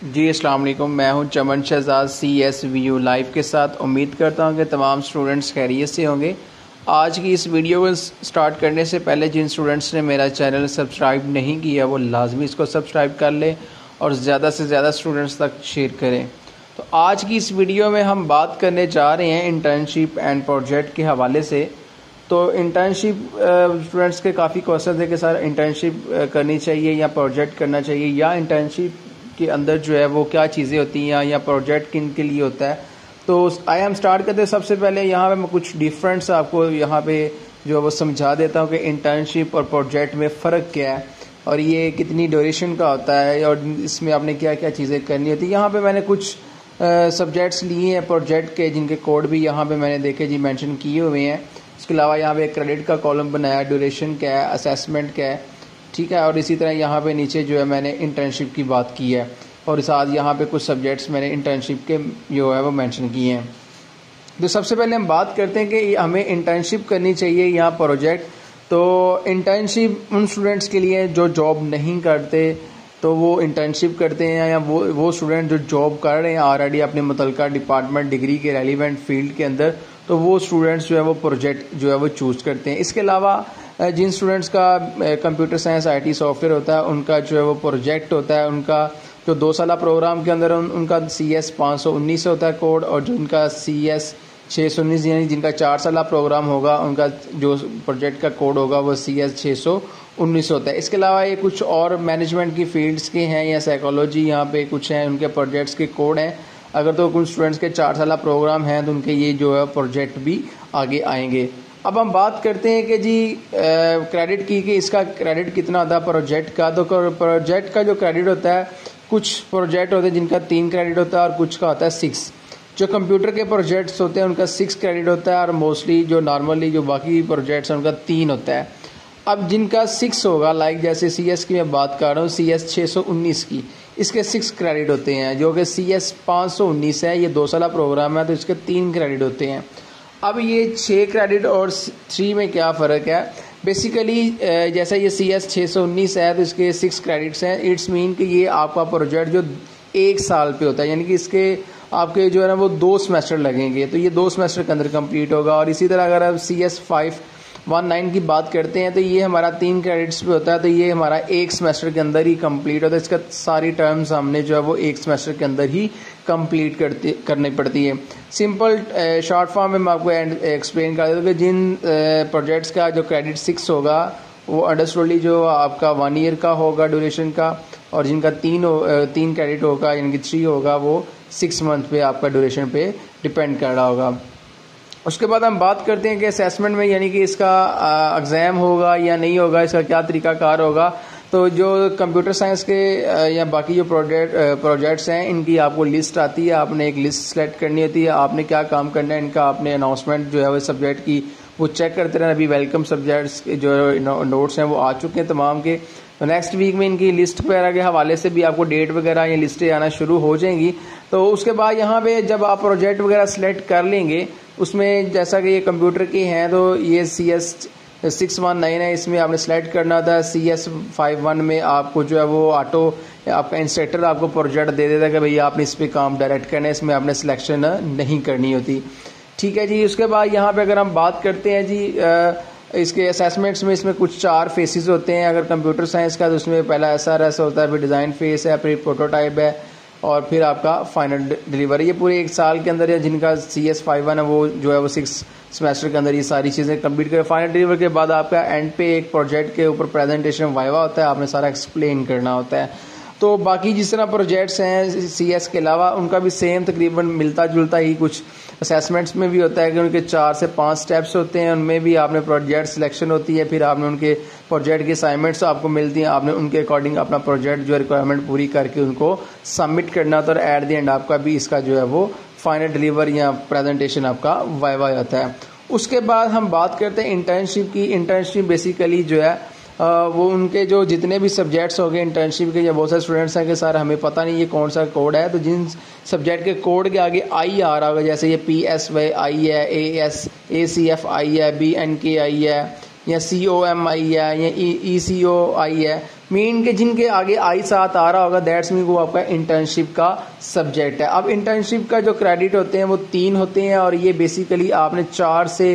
जी अस्सलाम वालेकुम। मैं हूं चमन शहजाद CSVU लाइव के साथ। उम्मीद करता हूं कि तमाम स्टूडेंट्स खैरियत से होंगे। आज की इस वीडियो को स्टार्ट करने से पहले जिन स्टूडेंट्स ने मेरा चैनल सब्सक्राइब नहीं किया वो लाजमी इसको सब्सक्राइब कर लें और ज़्यादा से ज़्यादा स्टूडेंट्स तक शेयर करें। तो आज की इस वीडियो में हम बात करने जा रहे हैं इंटर्नशिप एंड प्रोजेक्ट के हवाले से। तो इंटर्नशिप स्टूडेंट्स के काफ़ी क्वेश्चन है कि सर इंटर्नशिप करनी चाहिए या प्रोजेक्ट करना चाहिए, या इंटर्नशिप के अंदर जो है वो क्या चीज़ें होती हैं या प्रोजेक्ट किन के लिए होता है। तो आइए हम स्टार्ट करते हैं। सबसे पहले यहाँ पे मैं कुछ डिफरेंस आपको यहाँ पे जो है वो समझा देता हूँ कि इंटर्नशिप और प्रोजेक्ट में फ़र्क क्या है और ये कितनी ड्यूरेशन का होता है और इसमें आपने क्या क्या चीज़ें करनी होती है। यहाँ पे मैंने कुछ सब्जेक्ट्स लिए हैं प्रोजेक्ट के, जिनके कोड भी यहाँ पे मैंने देखे जी मेंशन किए हुए हैं। इसके अलावा यहाँ पे क्रेडिट का कॉलम बनाया, ड्यूरेशन क्या है, असेसमेंट क्या है, ठीक है। और इसी तरह यहाँ पे नीचे जो है मैंने इंटर्नशिप की बात की है और साथ यहाँ पे कुछ सब्जेक्ट्स मैंने इंटर्नशिप के जो है वो मेंशन किए हैं। तो सबसे पहले हम बात करते हैं कि हमें इंटर्नशिप करनी चाहिए या प्रोजेक्ट। तो इंटर्नशिप उन स्टूडेंट्स के लिए जो जॉब नहीं करते तो वो इंटर्नशिप करते हैं, या वो स्टूडेंट जो जॉब कर रहे हैं ऑलरेडी अपने मुतलका डिपार्टमेंट डिग्री के रेलिवेंट फील्ड के अंदर, तो वो स्टूडेंट्स जो है वो प्रोजेक्ट जो है वो चूज़ करते हैं। इसके अलावा जिन स्टूडेंट्स का कंप्यूटर साइंस IT सॉफ्टवेयर होता है उनका जो है वो प्रोजेक्ट होता है, उनका जो 2 साला प्रोग्राम के अंदर उनका CS 519 होता है कोड, और जो उनका CS 619 यानी जिनका 4 साला प्रोग्राम होगा उनका जो प्रोजेक्ट का कोड होगा वो CS 619 होता है। इसके अलावा ये कुछ और मैनेजमेंट की फील्ड्स के हैं या साइकोलॉजी यहाँ पे कुछ हैं, उनके प्रोजेक्ट्स के कोड हैं। अगर तो कुछ स्टूडेंट्स के 4 साला प्रोग्राम हैं तो उनके ये जो है प्रोजेक्ट भी आगे आएंगे। अब हम बात करते हैं कि जी क्रेडिट की कि इसका क्रेडिट कितना होता है प्रोजेक्ट का। तो प्रोजेक्ट का जो क्रेडिट होता है, कुछ प्रोजेक्ट होते हैं जिनका 3 क्रेडिट होता है और कुछ का होता है 6। जो कंप्यूटर के प्रोजेक्ट्स होते हैं उनका 6 क्रेडिट होता है और मोस्टली जो नॉर्मली जो बाकी प्रोजेक्ट्स हैं उनका 3 होता है। अब जिनका 6 होगा, लाइक जैसे CS की मैं बात कर रहा हूँ, CS 619 की, इसके 6 क्रेडिट होते हैं। जो कि CS 519 है, ये 2 साला प्रोग्राम है तो इसके 3 क्रेडिट होते हैं। अब ये 6 क्रेडिट और 3 में क्या फ़र्क है? बेसिकली जैसा ये CS 619 है तो इसके 6 क्रेडिट्स हैं। इट्स मीन कि ये आपका प्रोजेक्ट जो 1 साल पे होता है, यानी कि इसके आपके जो है ना वो 2 सेमेस्टर लगेंगे, तो ये 2 सेमेस्टर के अंदर कंप्लीट होगा। और इसी तरह अगर आप CS 519 की बात करते हैं तो ये हमारा 3 क्रेडिट्स पे होता है, तो ये हमारा 1 सेमेस्टर के अंदर ही कंप्लीट होता है। इसका सारी टर्म्स हमने जो है वो 1 सेमेस्टर के अंदर ही कंप्लीट करनी पड़ती है। सिंपल शॉर्ट फॉर्म में मैं आपको एक्सप्लेन कर देता हूँ कि जिन प्रोजेक्ट्स का जो क्रेडिट 6 होगा वो अंडरस्टूडली जो आपका 1 ईयर का होगा ड्यूरेशन का, और जिनका 3 क्रेडिट होगा यानी कि 3 होगा वो 6 मंथ पे आपका ड्यूरेशन पे डिपेंड कर रहा होगा। उसके बाद हम बात करते हैं कि असेसमेंट में, यानी कि इसका एग्ज़ाम होगा या नहीं होगा, इसका क्या तरीकाकार होगा। तो जो कंप्यूटर साइंस के या बाकी जो प्रोजेक्ट्स हैं इनकी आपको लिस्ट आती है, आपने एक लिस्ट सेलेक्ट करनी होती है, आपने क्या काम करना है इनका आपने अनाउंसमेंट जो है वो सब्जेक्ट की वो चेक करते रहना। अभी वेलकम सब्जेक्ट्स के जो नोट्स हैं वो आ चुके हैं तमाम के, तो नेक्स्ट वीक में इनकी लिस्ट वगैरह के हवाले से भी आपको डेट वगैरह या लिस्टें आना शुरू हो जाएंगी। तो उसके बाद यहाँ पे जब आप प्रोजेक्ट वगैरह सेलेक्ट कर लेंगे, उसमें जैसा कि ये कंप्यूटर के हैं तो ये CS 619 है, इसमें आपने सेलेक्ट करना होता है। CS 51 में आपको जो है वो ऑटो आपका इंस्ट्रक्टर आपको प्रोजेक्ट दे देता है कि भैया आपने इस पर काम डायरेक्ट करना है, इसमें आपने सिलेक्शन नहीं करनी होती, ठीक है जी। उसके बाद यहाँ पे अगर हम बात करते हैं जी इसके असेसमेंट्स में, इसमें कुछ 4 फेसेस होते हैं। अगर कंप्यूटर साइंस का तो उसमें पहला SRS होता है, फिर डिज़ाइन फेस है, फिर प्रोटोटाइप है और फिर आपका फाइनल डिलीवरी। ये पूरे 1 साल के अंदर है। जिनका CS 51 है वो जो है वो 6 सेमेस्टर के अंदर ये सारी चीज़ें कंप्लीट करें। फाइनल डिलीवरी के बाद आपका एंड पे एक प्रोजेक्ट के ऊपर प्रेजेंटेशन वाइवा होता है, आपने सारा एक्सप्लेन करना होता है। तो बाकी जिस तरह प्रोजेक्ट्स हैं CS के अलावा उनका भी सेम तकरीबन मिलता जुलता ही कुछ असेसमेंट्स में भी होता है कि उनके 4 से 5 स्टेप्स होते हैं। उनमें भी आपने प्रोजेक्ट सिलेक्शन होती है, फिर आपने उनके प्रोजेक्ट की असाइनमेंट्स आपको मिलती हैं, आपने उनके अकॉर्डिंग अपना प्रोजेक्ट जो रिक्वायरमेंट पूरी करके उनको सबमिट करना होता है। और एट द एंड आपका भी इसका जो है वो फाइनल डिलीवर या प्रेजेंटेशन आपका वाइवा होता है। उसके बाद हम बात करते हैं इंटर्नशिप की। इंटर्नशिप बेसिकली जो है वो उनके जो जितने भी सब्जेक्ट्स हो गए इंटर्नशिप के, या बहुत सारे स्टूडेंट्स हैं कि सर हमें पता नहीं ये कौन सा कोड है, तो जिन सब्जेक्ट के कोड के आगे I आ रहा होगा, जैसे ये PSY है, ACF है, BNK है, या COM है, या ECO है, मीन के जिनके आगे आई साथ आ रहा होगा दैट्स मीन वो आपका इंटर्नशिप का सब्जेक्ट है। अब इंटर्नशिप का जो क्रेडिट होते हैं वो 3 होते हैं और ये बेसिकली आपने 4 से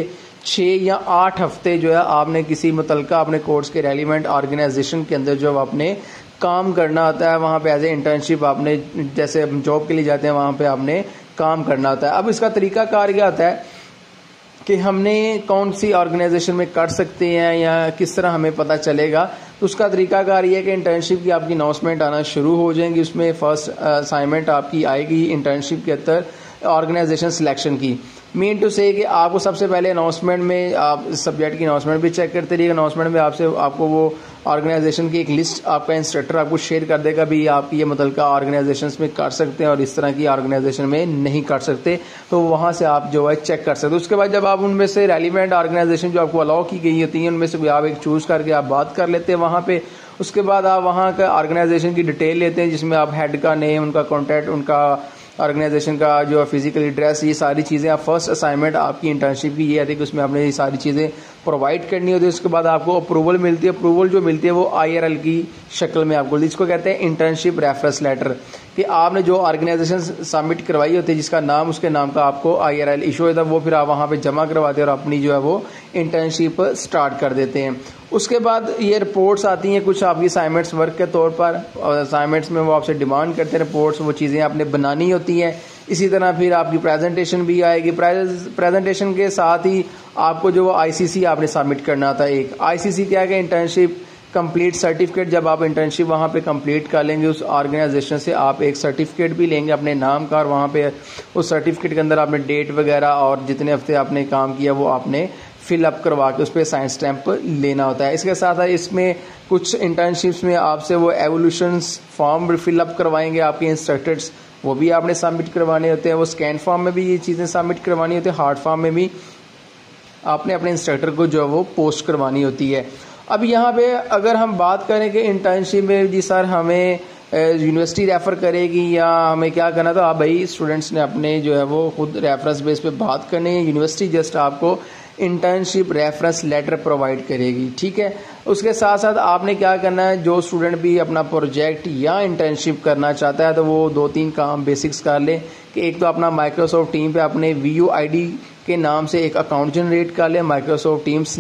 6 या 8 हफ्ते जो है आपने किसी मुतलका अपने कोर्स के रेलिवेंट ऑर्गेनाइजेशन के अंदर जो आपने काम करना होता है, वहाँ पे एज ए इंटर्नशिप आपने जैसे जॉब के लिए जाते हैं वहाँ पे आपने काम करना होता है। अब इसका तरीका कार क्या होता है कि हमने कौन सी ऑर्गेनाइजेशन में कर सकते हैं या किस तरह हमें पता चलेगा, तो उसका तरीकाकार ये है कि इंटर्नशिप की आपकी अनाउंसमेंट आना शुरू हो जाएंगी। उसमें फर्स्ट असाइनमेंट आपकी आएगी इंटर्नशिप के अंदर ऑर्गेनाइजेशन सिलेक्शन की। मीन टू से कि आपको सबसे पहले अनाउंसमेंट में आप सब्जेक्ट की अनाउंसमेंट भी चेक करते रहिए। अनाउंसमेंट में आपको वो ऑर्गेनाइजेशन की एक लिस्ट आपका इंस्ट्रक्टर आपको शेयर कर देगा भी आप ये मुतलका ऑर्गेनाइजेशंस में कर सकते हैं और इस तरह की ऑर्गेनाइजेशन में नहीं कर सकते, तो वहाँ से आप जो है चेक कर सकते हैं। उसके बाद जब आप उनमें से रेलिवेंट ऑर्गेनाइजेशन जो आपको अलाउ की गई होती है उनमें से कोई आप एक चूज करके आप बात कर लेते हैं वहाँ पे। उसके बाद आप वहाँ का ऑर्गेनाइजेशन की डिटेल लेते हैं जिसमें आप हेड का नेम, उनका कॉन्टैक्ट, उनका ऑर्गेनाइजेशन का जो फिजिकल एड्रेस, ये सारी चीज़ें आप फर्स्ट असाइनमेंट आपकी इंटर्नशिप की ये आती है कि उसमें आपने ये सारी चीज़ें प्रोवाइड करनी होती है। उसके बाद आपको अप्रूवल मिलती है। अप्रूवल जो मिलती है वो IRL की शक्ल में आपको, जिसको कहते हैं इंटर्नशिप रेफरेंस लेटर, कि आपने जो ऑर्गेनाइजेशन सबमिट करवाई होती है जिसका नाम उसके नाम का आपको IRL इशू होता है, वो फिर आप वहाँ पे जमा करवाते हैं और अपनी जो है वो इंटर्नशिप स्टार्ट कर देते हैं। उसके बाद ये रिपोर्ट्स आती हैं कुछ आपकी असाइनमेंट्स वर्क के तौर पर, और असाइनमेंट्स में वो आपसे डिमांड करते हैं रिपोर्ट्स, वो चीज़ें आपने बनानी होती हैं। इसी तरह फिर आपकी प्रेजेंटेशन भी आएगी। प्रेजेंटेशन के साथ ही आपको जो ICC आपने सबमिट करना था। एक ICC क्या है, इंटर्नशिप कंप्लीट सर्टिफिकेट। जब आप इंटर्नशिप वहाँ पे कंप्लीट कर लेंगे उस ऑर्गेनाइजेशन से, आप एक सर्टिफिकेट भी लेंगे अपने नाम का, और वहाँ पे उस सर्टिफिकेट के अंदर आपने डेट वगैरह और जितने हफ्ते आपने काम किया वो आपने फिलअप करवा के उस पर साइन स्टैंप लेना होता है। इसके साथ इसमें कुछ इंटर्नशिप्स में आपसे वो एवोल्यूशंस फॉर्म फिलअप करवाएंगे आपके इंस्ट्रक्टर्स, वो भी आपने सबमिट करवाने होते हैं। वो स्कैन फॉर्म में भी ये चीज़ें सबमिट करवानी होती है, हार्ड फॉर्म में भी आपने अपने इंस्ट्रक्टर को जो है वो पोस्ट करवानी होती है। अब यहाँ पे अगर हम बात करें कि इंटर्नशिप में जी सर हमें यूनिवर्सिटी रेफ़र करेगी या हमें क्या करना, तो आप भाई स्टूडेंट्स ने अपने जो है वो खुद रेफरेंस बेस पे बात करनी है। यूनिवर्सिटी जस्ट आपको इंटर्नशिप रेफरेंस लेटर प्रोवाइड करेगी, ठीक है। उसके साथ साथ आपने क्या करना है, जो स्टूडेंट भी अपना प्रोजेक्ट या इंटर्नशिप करना चाहता है तो वो 2-3 काम बेसिक्स कर ले कि एक तो अपना माइक्रोसॉफ्ट टीम पे अपने VUID के नाम से एक अकाउंट जनरेट कर ले। माइक्रोसॉफ्ट टीम्स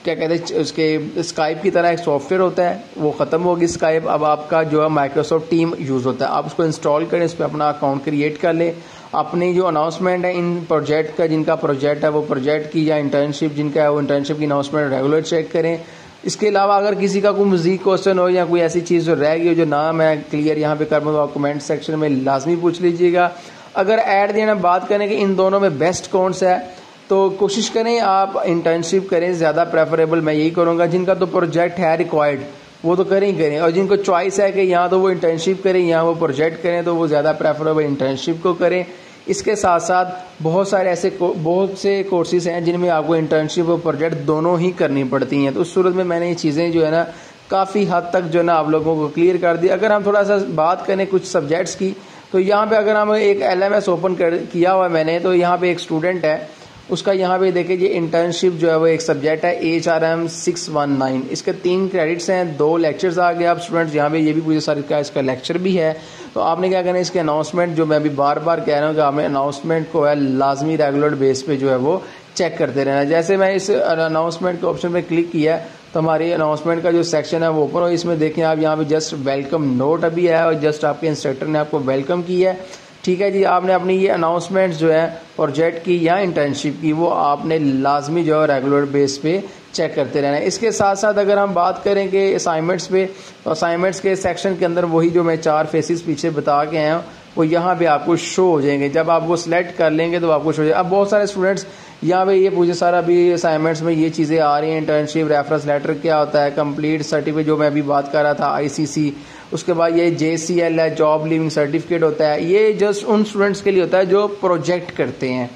क्या कहते हैं उसके स्काइप की तरह एक सॉफ्टवेयर होता है, वो ख़त्म होगी स्काइप, अब आपका जो है माइक्रोसॉफ्ट टीम यूज़ होता है। आप उसको इंस्टॉल करें, उस पर अपना अकाउंट क्रिएट कर लें। अपनी जो अनाउंसमेंट है इन प्रोजेक्ट का, जिनका प्रोजेक्ट है वो प्रोजेक्ट की, या इंटर्नशिप जिनका है वो इंटर्नशिप की अनाउंसमेंट रेगुलर चेक करें। इसके अलावा अगर किसी का कोई मज़ीद क्वेश्चन हो या कोई ऐसी चीज़ जो रह गई हो जो नाम है क्लियर यहाँ पे कर दूँ, तो आप कमेंट सेक्शन में लाजमी पूछ लीजिएगा। अगर एट द एंड बात करें कि इन दोनों में बेस्ट कौन सा है, तो कोशिश करें आप इंटर्नशिप करें, ज़्यादा प्रेफरेबल मैं यही करूँगा। जिनका तो प्रोजेक्ट है रिक्वायर्ड वो तो करें ही करें, और जिनको चॉइस है कि यहाँ तो वो इंटर्नशिप करें यहाँ वो प्रोजेक्ट करें, तो वो ज़्यादा प्रेफरेबल इंटर्नशिप को करें। इसके साथ साथ बहुत से कोर्सेज हैं जिनमें आपको इंटर्नशिप और प्रोजेक्ट दोनों ही करनी पड़ती हैं। तो उस सूरत में मैंने ये चीज़ें जो है ना काफ़ी हद तक जो है ना आप लोगों को क्लियर कर दी। अगर हम थोड़ा सा बात करें कुछ सब्जेक्ट्स की, तो यहाँ पे अगर हम एक LMS ओपन किया हुआ है मैंने, तो यहाँ पे एक स्टूडेंट है, उसका यहाँ पे देखिए ये इंटर्नशिप जो है वो एक सब्जेक्ट है HRM 619। इसके 3 क्रेडिट्स हैं, 2 लेक्चर्स आ गए। आप स्टूडेंट्स यहाँ पे ये भी पूछे सर क्या इसका लेक्चर भी है, तो आपने क्या करना है, इसके अनाउंसमेंट जो मैं अभी बार बार कह रहा हूँ कि आपने अनाउंसमेंट को है लाजमी रेगुलर बेस पे जो है वो चेक करते रहना। जैसे मैं इस अनाउंसमेंट के ऑप्शन पे क्लिक किया तो हमारी अनाउंसमेंट का जो सेक्शन है वो ओपन हो। इसमें देखें आप यहाँ पे जस्ट वेलकम नोट अभी है और जस्ट आपके इंस्ट्रक्टर ने आपको वेलकम किया है, ठीक है जी। आपने अपनी ये अनाउंसमेंट्स जो है प्रोजेक्ट की या इंटर्नशिप की वो आपने लाजमी जो है रेगुलर बेस पे चेक करते रहना है। इसके साथ साथ अगर हम बात करें कि असाइनमेंट्स पे, तो असाइनमेंट्स के सेक्शन के अंदर वही जो मैं 4 फेसेस पीछे बता के आया हूँ वो यहाँ पे आपको शो हो जाएंगे। जब आप वो सिलेक्ट कर लेंगे तो आपको शो हो जाएगा। अब बहुत सारे स्टूडेंट्स यहाँ पे ये पूछे सर अभी असाइनमेंट्स में ये चीज़ें आ रही हैं, इंटर्नशिप रेफरेंस लेटर क्या होता है, कंप्लीट सर्टिफिकेट जो मैं अभी बात कर रहा था ICC, उसके बाद ये JCL है, जॉब लिविंग सर्टिफिकेट होता है। ये जस्ट उन स्टूडेंट्स के लिए होता है जो प्रोजेक्ट करते हैं,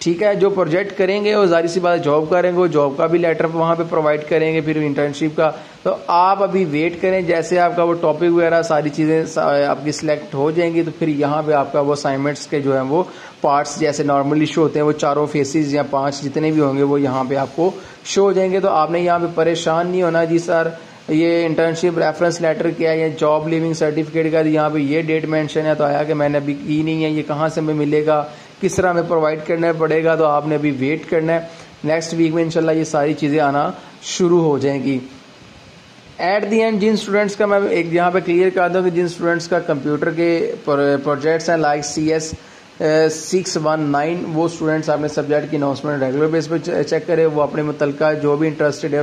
ठीक है। जो प्रोजेक्ट करेंगे वो जाहिर सी बात जॉब करेंगे, वो जॉब का भी लेटर वहाँ पे प्रोवाइड करेंगे, फिर इंटर्नशिप का। तो आप अभी वेट करें, जैसे आपका वो टॉपिक वगैरह सारी चीज़ें आपकी सिलेक्ट हो जाएंगी तो फिर यहाँ पे आपका वो असाइनमेंट्स के जो है वो पार्ट्स जैसे नॉर्मली शो होते हैं वो 4 फेसेस या 5 जितने भी होंगे वो यहाँ पे आपको शो हो जाएंगे। तो आपने यहाँ पे परेशान नहीं होना जी सर ये इंटर्नशिप रेफरेंस लेटर क्या है, ये जॉब लीविंग सर्टिफिकेट का यहाँ पे ये डेट मेंशन है, तो आया कि मैंने अभी की नहीं है, ये कहाँ से हमें मिलेगा, किस तरह हमें प्रोवाइड करना पड़ेगा, तो आपने अभी वेट करना है। नेक्स्ट वीक में इंशाल्लाह ये सारी चीज़ें आना शुरू हो जाएंगी। एट दी एंड जिन स्टूडेंट्स का मैं एक यहाँ पे क्लियर कर दूँ कि जिन स्टूडेंट्स का कंप्यूटर के प्रोजेक्ट्स हैं लाइक CS 619, वो स्टूडेंट्स आपने सब्जेक्ट की अनाउंसमेंट रेगुलर बेस पर चेक करें, वो अपने मुतलका जो भी इंटरेस्टेड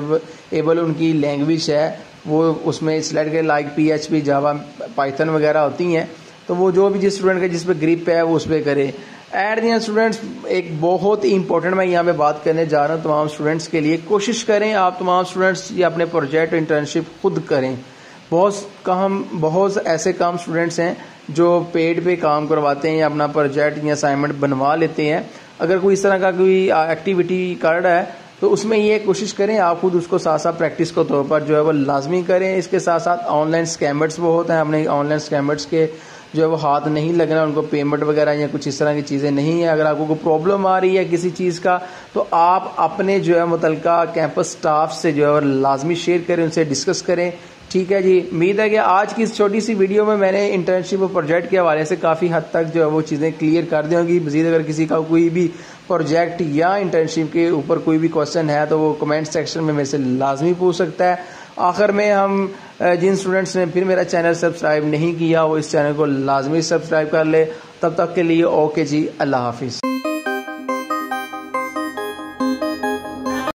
एबल उनकी लैंग्वेज है वो उसमें सिलेक्ट करें, लाइक PHP जावा पाइथन वगैरह होती हैं, तो वो जो भी जिस स्टूडेंट का जिस पे ग्रिप है वो उस पर करे। एट दी एंड स्टूडेंट्स एक बहुत ही इंपॉर्टेंट मैं यहाँ पे बात करने जा रहा हूँ तमाम स्टूडेंट्स के लिए, कोशिश करें आप तमाम स्टूडेंट्स ये अपने प्रोजेक्ट इंटर्नशिप खुद करें। बहुत ऐसे काम स्टूडेंट्स हैं जो पेड पे काम करवाते हैं या अपना प्रोजेक्ट या असाइनमेंट बनवा लेते हैं। अगर कोई इस तरह का कोई एक्टिविटी कर रहा है तो उसमें ये कोशिश करें आप खुद उसको साथ साथ प्रैक्टिस के तौर पर जो है वो लाजमी करें। इसके साथ साथ ऑनलाइन स्कैमर्स वो होते हैं, अपने ऑनलाइन स्कैमर्स के जो है वो हाथ नहीं लगना, उनको पेमेंट वगैरह या कुछ इस तरह की चीज़ें नहीं है। अगर आपको कोई प्रॉब्लम आ रही है किसी चीज़ का तो आप अपने जो है मुतलका कैंपस स्टाफ से जो है लाजमी शेयर करें, उनसे डिस्कस करें। ठीक है जी, उम्मीद है कि आज की इस छोटी सी वीडियो में मैंने इंटर्नशिप और प्रोजेक्ट के हवाले से काफ़ी हद तक जो है वो चीज़ें क्लियर कर दी होंगी। मज़ीद अगर किसी का कोई भी प्रोजेक्ट या इंटर्नशिप के ऊपर कोई भी क्वेश्चन है तो वो कमेंट सेक्शन में मेरे से लाजमी पूछ सकता है। आखिर में हम जिन स्टूडेंट्स ने फिर मेरा चैनल सब्सक्राइब नहीं किया वो इस चैनल को लाजमी सब्सक्राइब कर ले। तब तक के लिए ओके जी, अल्लाह हाफिज़।